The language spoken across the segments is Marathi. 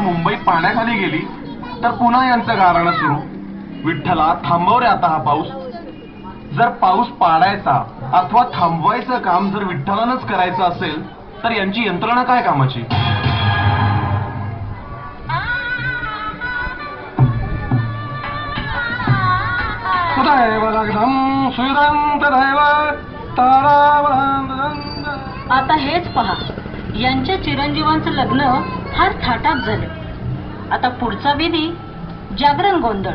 मुंबई पाण्याखाली गेली तर पुन्हा यांचं गाराणं सुरू. विठ्ठला थांबव रे आता हा पाऊस. जर पाऊस पाडायचा अथवा थांबवायचं काम जर विठ्ठलानंच करायचं असेल तर यांची यंत्रणा काय कामाची. आता हेच पहा, यांच्या चिरंजीवांचं लग्न फार थाटात झालं. आता पुढचा विधी जागरण गोंधळ.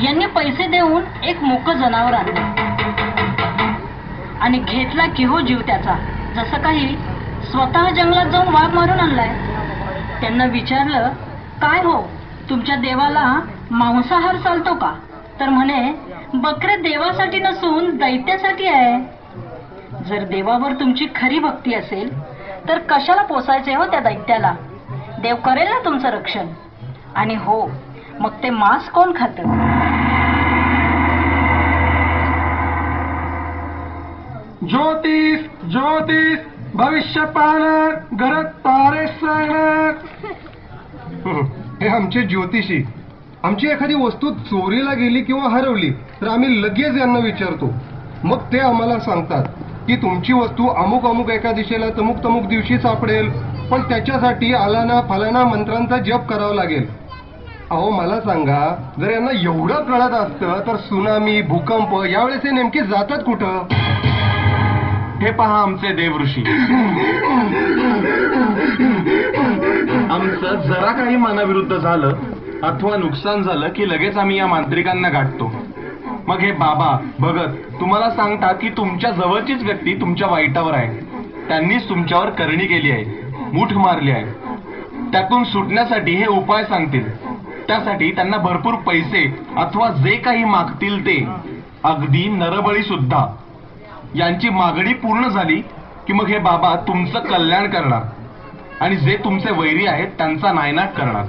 यांनी पैसे देऊन एक मोकं जनावर आणलं आणि घेतला की हो जीव त्याचा, जसं काही स्वतः जंगलात जाऊन वाघ मारून आणलाय. त्यांना विचारलं, काय हो तुमच्या देवाला मांसाहार चालतो का? तर म्हणे, बकरे देवासाठी नसून दैत्यासाठी आहे. जर देवावर तुमची खरी भक्ती असेल तर कशाला पोसायचे हो त्या दैत्याला? देव करेल ना तुमचं रक्षण. आणि हो, मग ते मांस कोण खातं? ज्योतिष ज्योतिष भविष्य पाहणार, घरात तारे सांगणार. हे आमचे ज्योतिषी. आमची एखादी वस्तू चोरीला गेली किंवा हरवली तर आम्ही लगेच यांना विचारतो. मग ते आम्हाला सांगतात की तुमची वस्तू अमुक अमुक एका दिशेला तमुक तमुक दिवशी सापडेल, पण त्याच्यासाठी आलाना फलाना मंत्रांचा जप करावा लागेल. अहो मला सांगा, जर यांना एवढं कळत असतं तर सुनामी भूकंप यावेळेस हे नेमके जातात कुठं? हे पहा आमचे देवऋषी. आमचं जरा काही मनाविरुद्ध झालं अथवा नुकसान झालं की लगेच आम्ही या मांत्रिकांना गाठतो. मग हे बाबा भगत तुम्हाला सांगतात की तुमच्या जवळचीच व्यक्ती तुमच्या वाईटावर आहे, त्यांनीच तुमच्यावर करणी केली आहे, मूठ मारली आहे. त्यातून सुटण्यासाठी हे उपाय सांगतील. त्यासाठी त्यांना भरपूर पैसे अथवा जे काही मागतील ते, अगदी नरबळी सुद्धा. यांची मागणी पूर्ण झाली की मग हे बाबा तुमचं कल्याण करणार आणि जे तुमचे वैरी आहेत त्यांचा नायनाट करणार.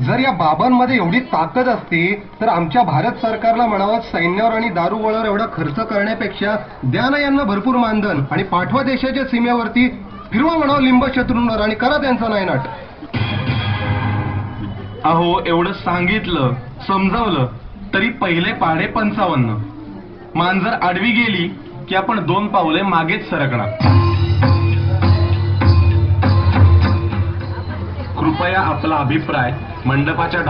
जर या बाबांमध्ये एवढी ताकद असती तर आमच्या भारत सरकारला म्हणावं, सैन्यावर आणि दारुगोळ्यावर एवढा खर्च करण्यापेक्षा द्या ना यांना भरपूर मानधन आणि पाठवा देशाच्या सीमेवरती, फिरवा म्हणावं लिंब शत्रूंवर आणि करा त्यांचा नायनाट. अहो एवढं सांगितलं समजावलं तरी पहिले पाढे 55. मांजर आडवी गेली की आपण 2 पावले मागेच सरकणार. कृपया आपला अभिप्राय मंडपाच्या